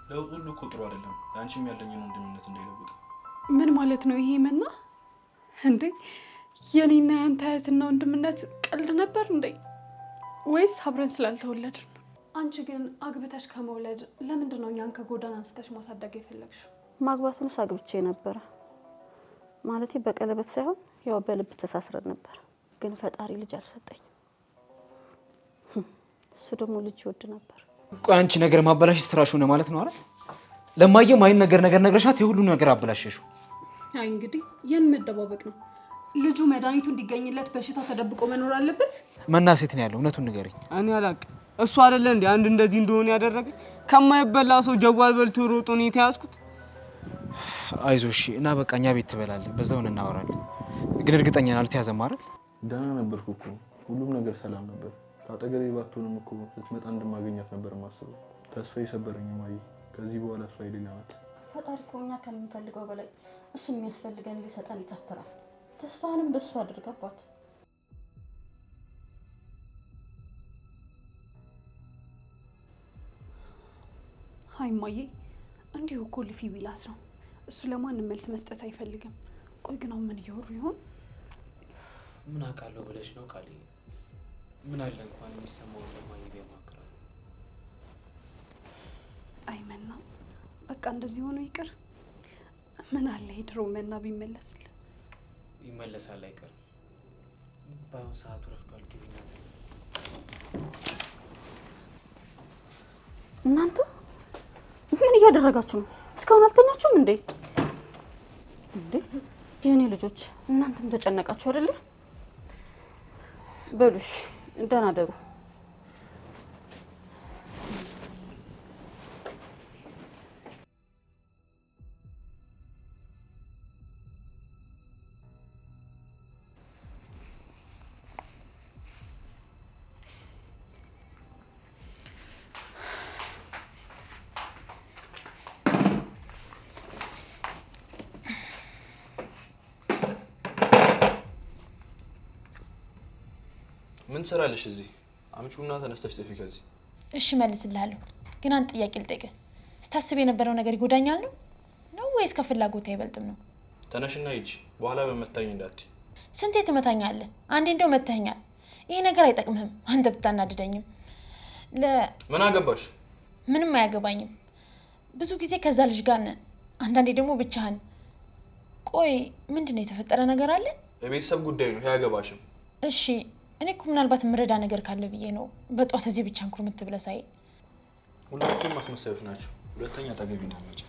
ለውጥ ሁሉ እኮ ጥሩ አይደለም። አንቺም ያለኝን ወንድምነት እንዳይለውጥ። ምን ማለት ነው ይሄ? መና እንዴ የኔና ያንተ እህትና ወንድምነት ቀልድ ነበር እንዴ? ወይስ አብረን ስላልተወለድን? አንቺ ግን አግብተሽ ከመውለድ ለምንድን ነው እኛን ከጎዳና አንስተሽ ማሳደግ የፈለግሽው? ማግባቱን አግብቼ ነበረ ማለቴ በቀለበት ሳይሆን ያው በልብ ተሳስረን ነበር። ግን ፈጣሪ ልጅ አልሰጠኝ። እሱ ደግሞ ልጅ ይወድ ነበር። ቆይ አንቺ ነገር ማበላሽ ስራሽ ሆነ ማለት ነው አይደል? ለማየም አይን ነገር ነግረሻት የሁሉ ነገር አበላሽሽው። አይ እንግዲህ የን መደባበቅ ነው። ልጁ መድኃኒቱ እንዲገኝለት በሽታ ተደብቆ መኖር አለበት። መና ሴት ነው ያለው። እውነቱን ንገሪኝ። እኔ አላውቅም። እሱ አይደለ እንዴ አንድ እንደዚህ እንደሆነ ያደረገ? ከማይበላ ሰው ጀጓል በልቶ ሮጦ ነው የተያዝኩት። አይዞሽ እና በቃ እኛ ቤት ትበላለህ፣ በዛው እናወራለን። ግን እርግጠኛ ነኝ አልተያዘም አይደል? ደህና ነበርኩ እኮ ሁሉም ነገር ሰላም ነበር። ከአጠገቤ ባትሆንም እኮ ስትመጣ እንደማገኛት ነበር የማስበው። ተስፋ የሰበረኝ ማይ ከዚህ በኋላ እሷ የሌላ ናት። ፈጣሪ እኮ እኛ ከምንፈልገው በላይ እሱን የሚያስፈልገን ሊሰጠን ይታትራል። ተስፋንም በሱ አድርገባት። አይ ማዬ እንዲሁ እኮ ልፊ ቢላት ነው። እሱ ለማንም መልስ መስጠት አይፈልግም። ቆይ ግን አሁን ምን እያወሩ ይሆን? ምን አውቃለሁ ብለሽ ነው ቃል? ምን አለ እንኳን የሚሰማው ለማይ ቢያማክራል። አይ መና በቃ እንደዚህ ሆኖ ይቅር። ምን አለ ድሮ መና ቢመለስል? ይመለሳል አይቀርም። ባይሆን ሰዓቱ ረፍዷል። ግቢና እናንተ ምን እያደረጋችሁ ነው? እስካሁን አልተኛችሁም እንዴ? የኔ ልጆች እናንተም ተጨነቃችሁ አይደለ? በሉሽ ደህና ደሩ። ምን ትሰራለሽ እዚህ? አምጪውና ተነስተሽ ጥፊ ከዚህ። እሺ መልስልሃለሁ። ግን አንድ ጥያቄ ልጠይቅህ። ስታስብ የነበረው ነገር ይጎዳኛል ነው ወይስ ከፍላጎት አይበልጥም ነው? ተነሽና ሂጂ። በኋላ በመታኝ እንዳትይ። ስንቴ ትመታኛለህ? አንዴ እንደው መተኸኛል። ይሄ ነገር አይጠቅምህም። አንተ ብታናድደኝም ምን አገባሽ? ምንም አያገባኝም። ብዙ ጊዜ ከዛ ልጅ ጋር ነን፣ አንዳንዴ ደግሞ ብቻህን። ቆይ ምንድነው የተፈጠረ ነገር አለ? የቤተሰብ ጉዳይ ነው፣ ያገባሽም። እሺ እኔ እኮ ምናልባት ምረዳ ነገር ካለ ብዬ ነው በጧት እዚህ ብቻ እንኩርምት ብለህ ሳይ። ሁላችሁም ማስመሰሎች ናቸው። ሁለተኛ አጠገቤ እንዳትመጪ።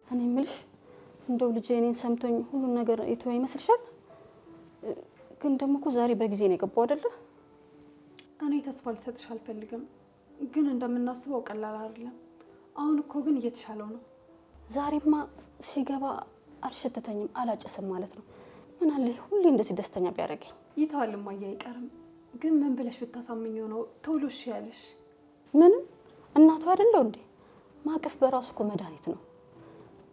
እኔ የምልሽ እንደው ልጄ እኔን ሰምቶኝ ሁሉ ነገር የተወ ይመስልሻል? ግን ደግሞ እኮ ዛሬ በጊዜ ነው የገባው አይደለ? እኔ ተስፋ ልሰጥሽ አልፈልግም፣ ግን እንደምናስበው ቀላል አይደለም። አሁን እኮ ግን እየተሻለው ነው። ዛሬማ ሲገባ አልሸተተኝም፣ አላጨሰም ማለት ነው። ምን አለ ሁሌ እንደዚህ ደስተኛ ቢያደርገኝ። ይተዋል እማዬ አይቀርም። ግን ምን ብለሽ ብታሳምኚው ነው ቶሎ እሺ ያለሽ? ምንም እናቱ አይደለው እንዴ? ማቀፍ በራሱ እኮ መድኃኒት ነው።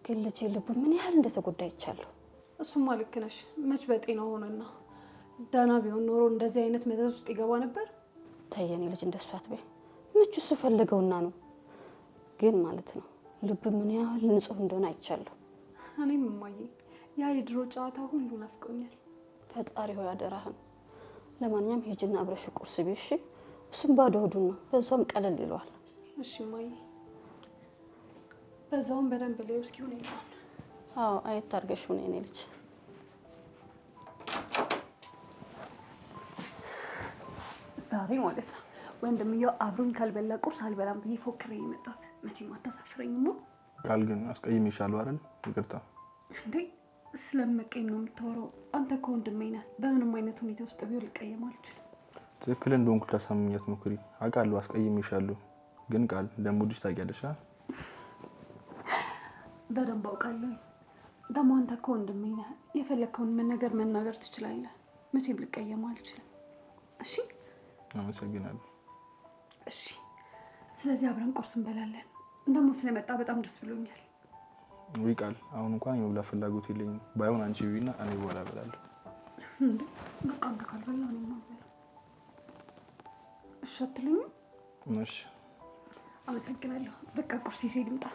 ግን ልጄ ልቡ ምን ያህል እንደተጎዳ ይቻለሁ። እሱማ ልክ ነሽ። መች በጤና ሆነና ደህና ቢሆን ኖሮ እንደዚህ አይነት መዘዝ ውስጥ ይገባ ነበር። ተይ የኔ ልጅ እንደሱ አትበይ። መች እሱ ፈልገውና ነው። ግን ማለት ነው ልብ ምን ያህል ንጹህ እንደሆነ አይቻለሁ። እኔም እማዬ ያ የድሮ ጨዋታ ሁሉ ናፍቆኛል። ፈጣሪ ሆይ አደራህን። ለማንኛውም ሂጂና አብረሽ ቁርስ ቢሽ። እሱም ባዶ ሆዱን ነው፣ በዛውም ቀለል ይለዋል። እሺ እማዬ። በዛውም በደንብ ላይ እስኪ ሆነ ይላል። አዎ አየት አድርገሽው ነው የኔ ልጅ። ዛሬ ማለት ነው ወንድምየው አብሮኝ ካልበላ ቁርስ አልበላም ብዬ ፎክሬ የመጣሁት። መቼም አታሳፍረኝማ። ቃል ግን አስቀይሜሻለሁ አይደል? ይቅርታ። እንዴ ስለምቀኝ ነው የምታወራው? አንተ እኮ ወንድሜ ነህ። በምንም አይነት ሁኔታ ውስጥ ቢሆን ልቀየም አልችልም። ትክክል እንደሆንኩ ታሳምኛት ሞክሪ። አውቃለሁ አስቀይሜሻለሁ፣ ግን ቃል እንደምወድሽ ታውቂያለሽ። በደንብ አውቃለሁ። ደግሞ አንተ እኮ ወንድሜ ነህ። የፈለግከውን ነገር መናገር ትችላለህ። መቼም ልቀየም አልችልም። እሺ አመሰግናለሁ። እሺ ስለዚህ አብረን ቁርስ እንበላለን። ደግሞ ስለመጣ በጣም ደስ ብሎኛል። ውይ ቃል አሁን እንኳን የመብላት ፍላጎት የለኝም። ባይሆን አንቺ ቢና እኔ በኋላ እበላለሁ። እንዴ በቃ አንተ ካልበላ እኔ ነው የምበላው። እሺ አትለኝም? እሺ አመሰግናለሁ። በቃ ቁርስ ይዤ ልምጣ።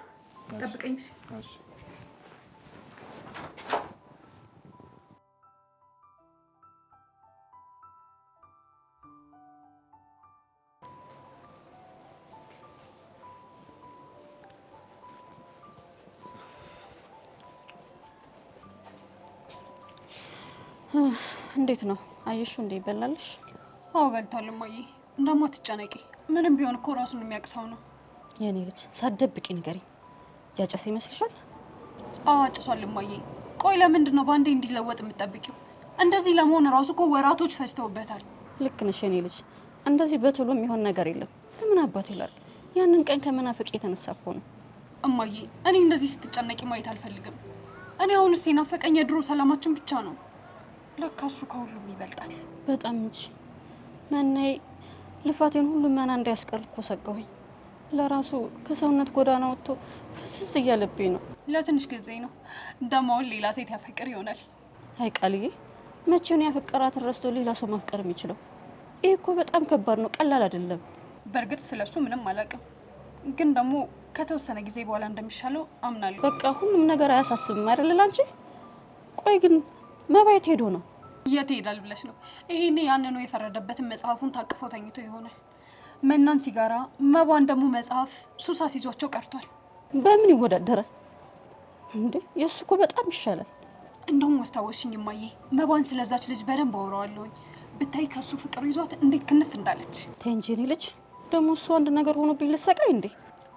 ጠብቀኝ። እሺ እሺ። እንዴት ነው አየሽው? እንዴ ይበላልሽ? አዎ በልቷል እማዬ። እንደማ ትጨነቂ። ምንም ቢሆን እኮ ራሱን የሚያቅሰው ነው። የኔ ልጅ ሳትደብቂ ንገሪኝ። ያጨሰ ይመስልሻል? አዎ አጭሷል እማዬ። ቆይ ለምንድን ነው ባንዴ እንዲለወጥ የምትጠብቂው? እንደዚህ ለመሆን ራሱ እኮ ወራቶች ፈጅተውበታል። ልክ ነሽ የኔ ልጅ። እንደዚህ በቶሎ የሚሆን ነገር የለም። ለምን አባቴ ላድርግ? ያንን ቀን ከመናፍቅ የተነሳ እኮ ነው። እማዬ እኔ እንደዚህ ስትጨነቂ ማየት አልፈልግም። እኔ አሁንስ የናፈቀኝ የድሮ ሰላማችን ብቻ ነው። ለካ እሱ ከሁሉም ይበልጣል። በጣም እንጂ መናዬ ልፋቴን ሁሉ መና እንዳያስቀር እኮ ሰጋሁኝ። ለራሱ ከሰውነት ጎዳና ወጥቶ ፍስስ እያለብኝ ነው። ለትንሽ ጊዜ ነው። ደሞውን ሌላ ሴት ያፈቅር ይሆናል። አይ ቃልዬ፣ መቼውን ያፈቀራትን ረስቶ ሌላ ሰው ማፍቀር የሚችለው? ይህ እኮ በጣም ከባድ ነው፣ ቀላል አይደለም። በእርግጥ ስለሱ ምንም አላውቅም፣ ግን ደግሞ ከተወሰነ ጊዜ በኋላ እንደሚሻለው አምናለሁ። በቃ ሁሉም ነገር አያሳስብም አይደል ላንቺ? ቆይ ግን መባየት ሄዶ ነው? የት ይሄዳል ብለሽ ነው? ይሄኔ ያንኑ የፈረደበትን መጽሐፉን ታቅፎ ተኝቶ ይሆናል። መናን ሲጋራ፣ መባን ደግሞ መጽሐፍ ሱስ አስይዟቸው ቀርቷል። በምን ይወዳደራል እንዴ? የእሱ እኮ በጣም ይሻላል። እንደውም አስታወሽኝ እማዬ፣ መባን ስለዛች ልጅ በደንብ አወራዋለሁኝ። ብታይ ከሱ ፍቅር ይዟት እንዴት ክንፍ እንዳለች። ተይ እንጂ የኔ ልጅ፣ ደግሞ እሱ አንድ ነገር ሆኖብኝ ልሰቃይ እንዴ?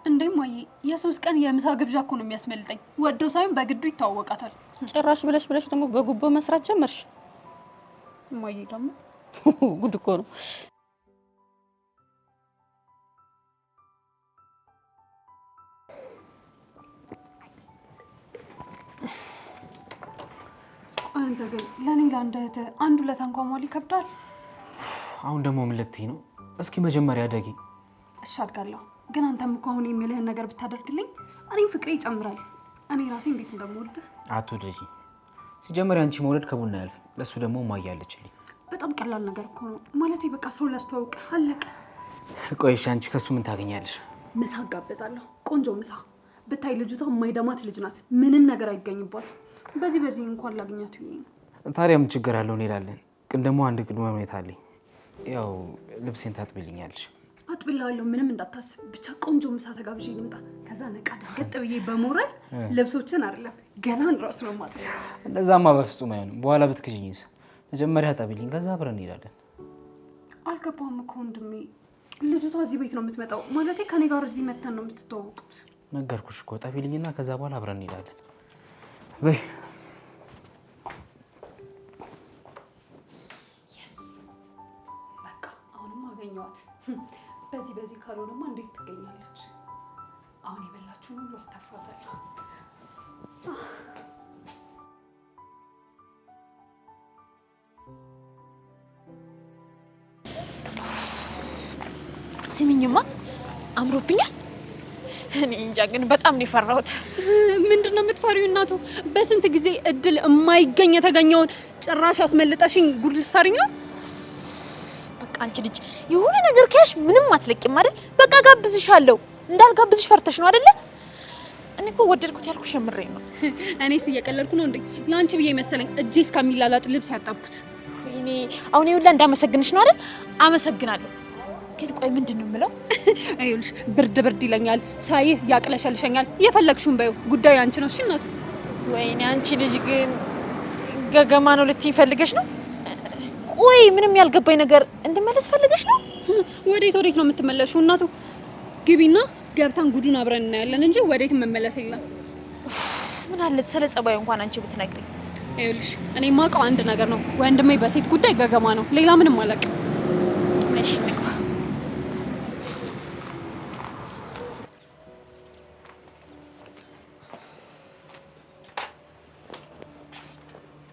እንዴ እማዬ፣ የ3 ቀን የምሳ ግብዣ እኮ ነው የሚያስመልጠኝ። ወደው ሳይሆን በግዱ ይተዋወቃታል። ጭራሽ ብለሽ ደግሞ በጉቦ መስራት ጀመርሽ። እማዬ ደግሞ ጉድ እኮ ነው። አንተ ግን ለኔ ለአንድ እህት አንድ ሁለት አንኳሟል ይከብዳል። አሁን ደግሞ ምን ልትይ ነው? እስኪ መጀመሪያ አደጊ። እሺ አድጋለሁ፣ ግን አንተም እኮ አሁን የሚልህን ነገር ብታደርግልኝ እኔም ፍቅሬ ይጨምራል። እኔ ራሴ እንዴት እንደምወድህ አትወደጂ። ሲጀመር አንቺ መውደድ ከቡና ያልፍ፣ ለሱ ደግሞ ማያለችልኝ። በጣም ቀላል ነገር እኮ ነው ማለቴ። በቃ ሰው ላስተዋውቅ አለቀ። ቆይ እሺ፣ አንቺ ከሱ ምን ታገኛለሽ? ምሳ ጋበዛለሁ፣ ቆንጆ ምሳ። ብታይ ልጅቷ የማይደማት ልጅ ናት፣ ምንም ነገር አይገኝባት። በዚህ እንኳን ላግኛት ይሄ ነው። ታዲያ ምን ችግር አለው? እንሄዳለን። ግን ደግሞ አንድ ቅድመ ሁኔታ አለኝ። ያው ልብሴን ታጥቢልኛለሽ? አጥብልሃለሁ፣ ምንም እንዳታስብ። ብቻ ቆንጆ ምሳ ተጋብዤ ልምጣ። ከዛ ነቃ ደንገጥ ብዬ በሞራል ልብሶችን አይደለም ገላን ራሱ ነው ማለት ነው። እንደዛማ በፍጹም አይሆንም። በኋላ ብትክጂኝስ? መጀመሪያ አጠቢልኝ፣ ከዛ አብረን እንሄዳለን። አልገባም እኮ ወንድሜ። ልጅቷ እዚህ ቤት ነው የምትመጣው ማለቴ ከኔ ጋር እዚህ መተን ነው የምትተዋወቁት። ነገርኩሽ እኮ ጠቢልኝና ከዛ በኋላ አብረን እንሄዳለን። በይ በቃ አሁንም አገኘኋት። በዚህ ካልሆነማ እንዴት ትገኛለች? አሁን የበላችሁን ሁሉ አስተፋታለሁ። ስሚኝማ አምሮብኛል። እኔ እንጃ ግን በጣም ነው የፈራሁት። ምንድነው የምትፈሪው እናቱ? በስንት ጊዜ እድል የማይገኝ የተገኘውን ጭራሽ አስመልጠሽኝ ጉድ ልትሰሪኝ ነው? በቃ አንቺ ልጅ የሆነ ነገር ከያሽ ምንም አትለቂም አይደል? በቃ ጋብዝሻለሁ። እንዳልጋብዝሽ ፈርተሽ ነው አይደለ? እኔ እኮ ወደድኩት ያልኩሽ የምሬን ነው። እኔስ እየቀለድኩ ነው እንዴ? ለአንቺ ብዬ መሰለኝ እጄ እስከሚላላጥ ልብስ ያጣብኩት። እኔ አሁን ይኸውልህ እንዳመሰግንሽ ነው አይደል? አመሰግናለሁ። ግን ቆይ ምንድን ነው የምለው? ይኸውልሽ ብርድ ብርድ ይለኛል፣ ሳይህ ያቅለሸልሸኛል። የፈለግሽውን በይው፣ ጉዳዩ አንቺ ነው። እሺ እናቱ። ወይኔ አንቺ ልጅ ግን ገገማ ነው ልትይኝ ፈልገሽ ነው? ቆይ ምንም ያልገባኝ ነገር እንድመለስ ፈልገሽ ነው? ወዴት ወዴት ነው የምትመለሽው እናቱ? ግቢና ገብተን ጉዱን አብረን እናያለን እንጂ ወዴት መመለስ የለም። ምን አለ ስለ ጸባዩ እንኳን አንቺ ብትነግሪኝ። ይኸውልሽ እኔ የማውቀው አንድ ነገር ነው፣ ወንድሜ በሴት ጉዳይ ገገማ ነው። ሌላ ምንም አላውቅም። እሺ ንግባ።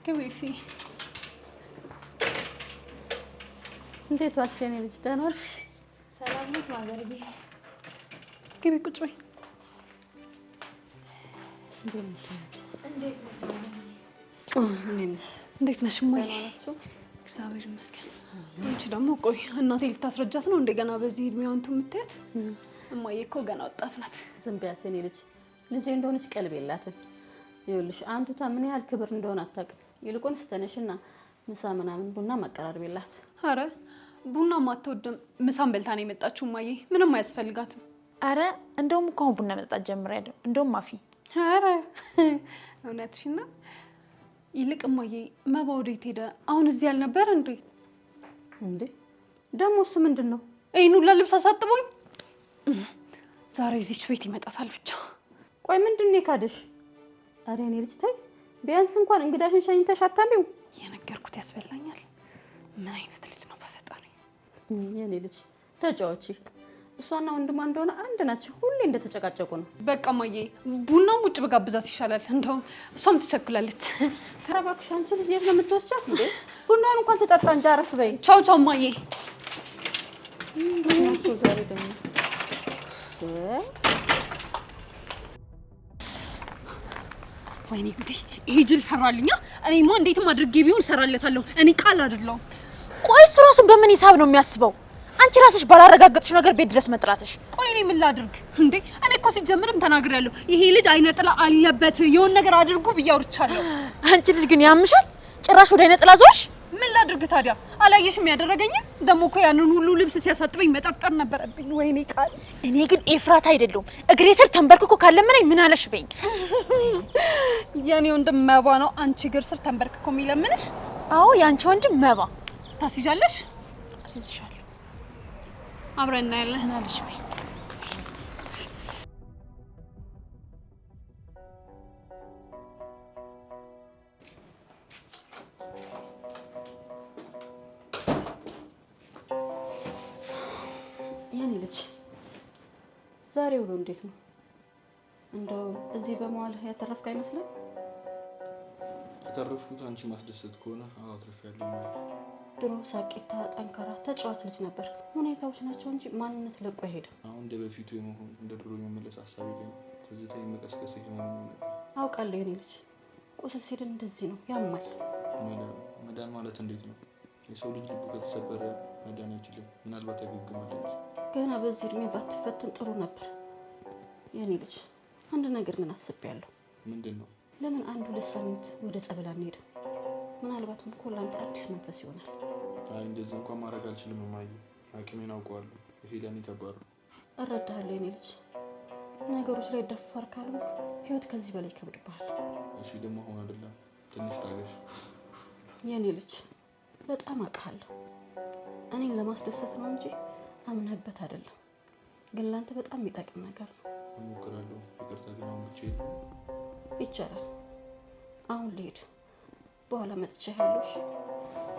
ግቢ። እንዴት ዋልሽ የኔ ልጅ? ደህና ዋልሽ? ሰላም ነው ማዘርዬ? ግቢ ቁጭ በይ። እንዴት ነሽ እማዬ? እግዚአብሔር ይመስገን። አንቺ ደግሞ ቆይ እናቴ ልታስረጃት ነው እንደገና በዚህ እድሜዋ እንትን የምታያት? እማዬ እኮ ገና ወጣት ናት። ዝም በያት የኔ ልጅ። ልጄ እንደሆነች ቀልብ የላትም። ይኸውልሽ አንቱታ ምን ያህል ክብር እንደሆነ አታውቅም። ይልቁንስ ተነሽና ምሳ ምናምን ቡና ማቀራረብ የላት። አረ ቡና ማትወድም ምሳን በልታ ነው የመጣችው እማዬ። ምንም አያስፈልጋትም። አረ እንደውም እኮ አሁን ቡና መጠጣት ጀምሬያለሁ። እንደውም ማፊ። አረ እውነትሽን ነው። ይልቅ እማዬ መባ ወዴት ሄደ? አሁን እዚህ ያልነበር እንዴ? እንዴ ደግሞ እሱ ምንድን ነው? ይሄን ሁላ ልብስ አሳጥቦኝ ዛሬ እዚች ቤት ይመጣታል ብቻ። ቆይ ምንድን ነው የካደሽ? አረ የኔ ልጅ ተይ፣ ቢያንስ እንኳን እንግዳሽን ሸኝተሽ አታሚው። የነገርኩት ያስበላኛል። ምን አይነት ልጅ ነው በፈጣሪ። የኔ ልጅ ተጫዋች። እሷና ወንድሟ እንደሆነ አንድ ናቸው። ሁሌ እንደተጨቃጨቁ ነው። በቃ እማዬ ቡናም ውጭ በጋብዛት ይሻላል። እንደውም እሷም ትቸኩላለች። ኧረ እባክሽ አንቺ ልጅ የት ነው የምትወስጃት እንዴ? ቡናውን እንኳን ትጠጣ እንጂ አረፍ በይ። ቻው ቻው እማዬ። ናቸው ዛሬ ደግሞ ወይኔ ጉዴ! ይሄ ጅል ሰራልኛ። እኔማ እንዴትም አድርጌ ቢሆን ሰራለታለሁ። እኔ ቃል አይደለሁም። ቆይ እሱ ራሱን በምን ሂሳብ ነው የሚያስበው? አንቺ ራስሽ ባላረጋገጥሽው ነገር ቤት ድረስ መጥራትሽ። ቆይ እኔ ምን ላድርግ እንዴ? እኔ እኮ ሲጀምርም ተናግሬያለሁ። ይሄ ልጅ አይነጥላ አለበት የሆነ ነገር አድርጉ ብዬ አውርቻለሁ። አንቺ ልጅ ግን ያምሻል። ጭራሽ ወደ አይነጥላ ዞርሽ። ምን ላድርግ ታዲያ? አላየሽም ያደረገኝ? ደግሞ እኮ ያንን ሁሉ ልብስ ሲያሳጥበኝ መጠርጠር ነበረብኝ። ወይኔ ቃል። እኔ ግን ኤፍራታ አይደለሁም። እግሬ ስር ተንበርክኮ ካለመነኝ ምን አለሽ በይኝ። የኔ ወንድም መባ ነው አንቺ እግር ስር ተንበርክኮ የሚለምንሽ? አዎ ያንቺ ወንድም መባ። ታስይዣለሽ? አስይዝሻለሁ። አብረን እናያለን። ምን አለሽ በይኝ። የኔ ልጅ ዛሬ ውሎ እንዴት ነው? እንደው እዚህ በመዋልህ ያተረፍክ አይመስልም? የተረፍኩት አንቺ ማስደሰት ከሆነ አዎ አትርፌያለሁ። ድሮ ሳቂታ፣ ጠንካራ፣ ተጫዋች ልጅ ነበርክ። ሁኔታዎች ናቸው እንጂ ማንነት ለቆ አይሄድም። አሁን እንደ በፊቱ የመሆን እንደ ድሮ የመመለስ ሀሳብ የለኝም። ትዝታ የመቀስቀስ የሆነ ነበር። አውቃለሁ የኔ ልጅ፣ ቁስል ሲድን እንደዚህ ነው፣ ያማል። መዳን ማለት እንዴት ነው? የሰው ልጅ ልቡ ከተሰበረ መዳን አይችልም። ምናልባት ያገግማለች። ገና በዚህ እድሜ ባትፈትን ጥሩ ነበር የኔ ልጅ። አንድ ነገር ግን አስቤያለሁ። ምንድን ነው? ለምን 1-2 ሳምንት ወደ ጸበል አንሄድም? ምናልባትም እኮ ለአንተ አዲስ መንፈስ ይሆናል። አይ እንደዚህ እንኳን ማድረግ አልችልም እማዬ። አቅሜን አውቀዋለሁ። ይሄ ለእኔ ከባድ ነው። እረዳሃለሁ የኔ ልጅ። ነገሮች ላይ ደፋር ካልሆንክ ህይወት ከዚህ በላይ ይከብድብሃል። እሺ ደግሞ አሁን አይደለም፣ ትንሽ ታገሽ የኔ ልጅ። በጣም አውቃለሁ። እኔን ለማስደሰት ነው እንጂ አምነህበት አይደለም። ግን ላንተ በጣም የሚጠቅም ነገር ነው። እሞክራለሁ። ይቅርታ ግን አሁን ብቻዬን ይቻላል። አሁን ልሄድ፣ በኋላ መጥቼ ያለው። እሺ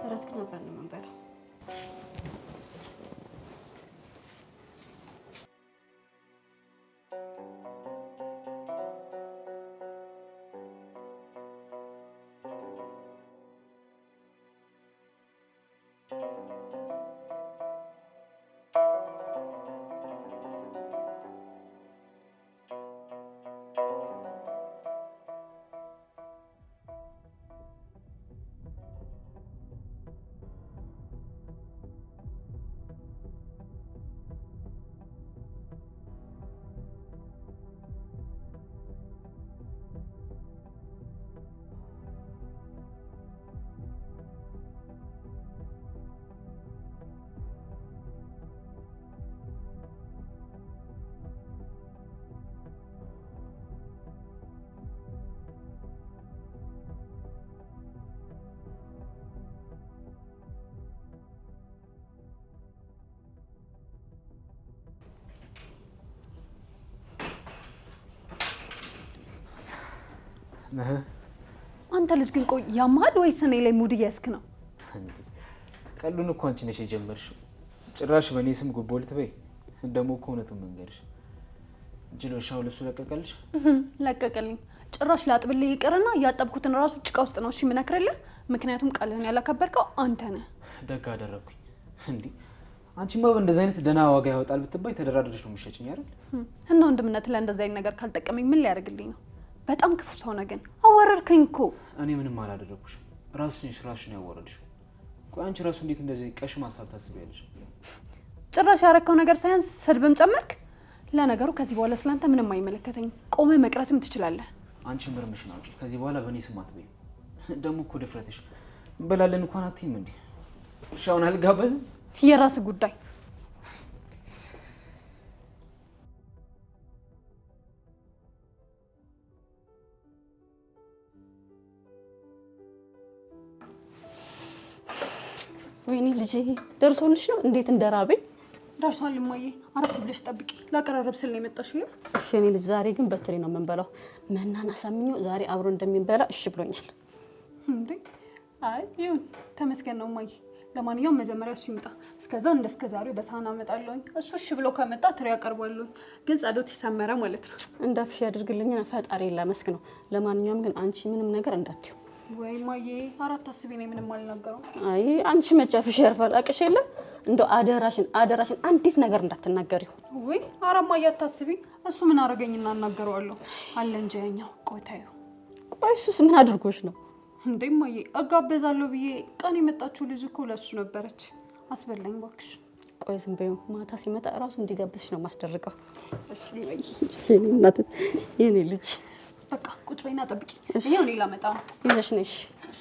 እራት ግን አብረን ነው የምንበላው። አንተ ልጅ ግን ቆይ ያማል ወይስ እኔ ላይ ሙድ እያስክ ነው? ቀሉን እኮ አንቺ ነሽ የጀመርሽው። ጭራሽ በእኔ ስም ጉቦ ልትበይ። ደግሞ እኮ እውነቱን መንገርሽ ጅሎሻው ልብሱ ለቀቀልሽ? ለቀቀልኝ። ጭራሽ ላጥብልህ ይቅርና ያጠብኩትን ራሱ ጭቃ ውስጥ ነው እሺ የምነክርልህ። ምክንያቱም ቃልህን ያላከበርከው አንተ ነህ። ደግ አደረኩኝ። እንዴ አንቺማ በእንደዚህ አይነት ደህና ዋጋ ያወጣል ብትባይ ተደራድረሽ ነው የምትሸጪኝ አይደል? እና ወንድምነት ለእንደዚህ አይነት ነገር ካልጠቀመኝ ምን ሊያደርግልኝ ነው? በጣም ክፉ ሰው ነህ ግን አወረድከኝ እኮ። እኔ ምንም አላደረኩሽም። ራስሽን ያወረድሽው። ቆይ አንቺ ራሱ እንዴት እንደዚህ ቀሽም ሀሳብ ታስቢያለሽ? ጭራሽ ያረከው ነገር ሳያንስ ስድብም ጨመርክ። ለነገሩ ከዚህ በኋላ ስላንተ ምንም አይመለከተኝም። ቆመህ መቅረትም ትችላለህ። አንቺ ምርምሽን አውጪ። ከዚህ በኋላ በእኔ ስም አትበይም። ደግሞ እኮ ድፍረትሽ እንበላለን እንኳን አትይም እንዴ? ሻውን አልጋበዝም? የራስ ጉዳይ። ወይኔ ልጄ ደርሶልሽ ነው? እንዴት እንደራበኝ። ደርሷል እማዬ። አረፍ ብለሽ ጠብቂ። ላቀራረብ ስል ነው የመጣሽው። እሺ እኔ ልጅ ዛሬ ግን በትሪ ነው የምንበላው። መናን አሳምኘው ዛሬ አብሮ እንደሚበላ እሺ ብሎኛል። እንዴ አይ ይሁን ተመስገን ነው እማዬ። ለማንኛውም መጀመሪያ እሱ ይምጣ። እስከዛ እንደስከ ዛሬው በሳህን አመጣለሁኝ። እሱ እሺ ብሎ ከመጣ ትሪ ያቀርባለሁኝ። ግን ጸሎት ይሰመረ ማለት ነው። እንዳፍሽ ያድርግልኝና ፈጣሪ ላመስክ ነው። ለማንኛውም ግን አንቺ ምንም ነገር እንዳትዩ። ወይ እማዬ አራት አስቤ ነው ምንም አልናገረው። አይ አንቺ መጫፍሽ ያርፋል። አቅሽ የለም እንደው አደራሽን አንዲት ነገር እንዳትናገሪው። ወይ ኧረ እማዬ አታስቢ። እሱ ምን አረገኝና እናገረዋለሁ? አለ እንጂ ያኛው ቆይታዩ። ቆይ እሱስ ምን አድርጎሽ ነው? እንዴ እማዬ እጋበዛለሁ ብዬ ቀን የመጣችው ልጅ እኮ ለሱ ነበረች። አስበላኝ እባክሽ። ቆይ ዝም በይው። ማታ ሲመጣ እራሱ እንዲጋብዝሽ ነው ማስደርገው። እሺ እማዬ። እናት የኔ ልጅ በቃ ቁጭ በይና ጠብቂ። ይሄው እኔ ላመጣ ነው። ይዘሽ ነሽ። እሺ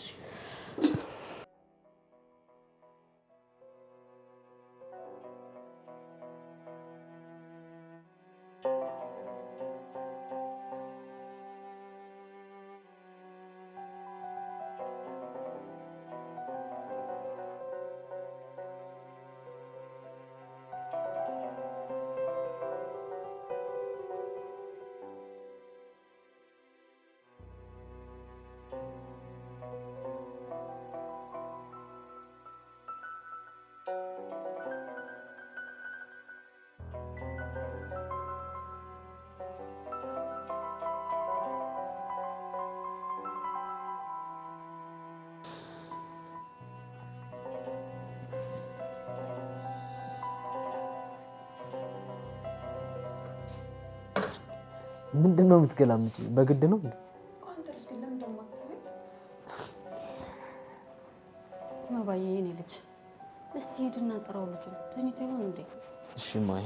ምንድን ነው የምትገላምጪ? በግድ ነው እንዴ? አንተ ልጅ ግን ለምን ደሞ አትተውኝ? ማባዬ የኔ ልጅ እስቲ ሂድና ጥራው። ልጅ ተኝቶ ይሆን እንዴ? እሺ ማይ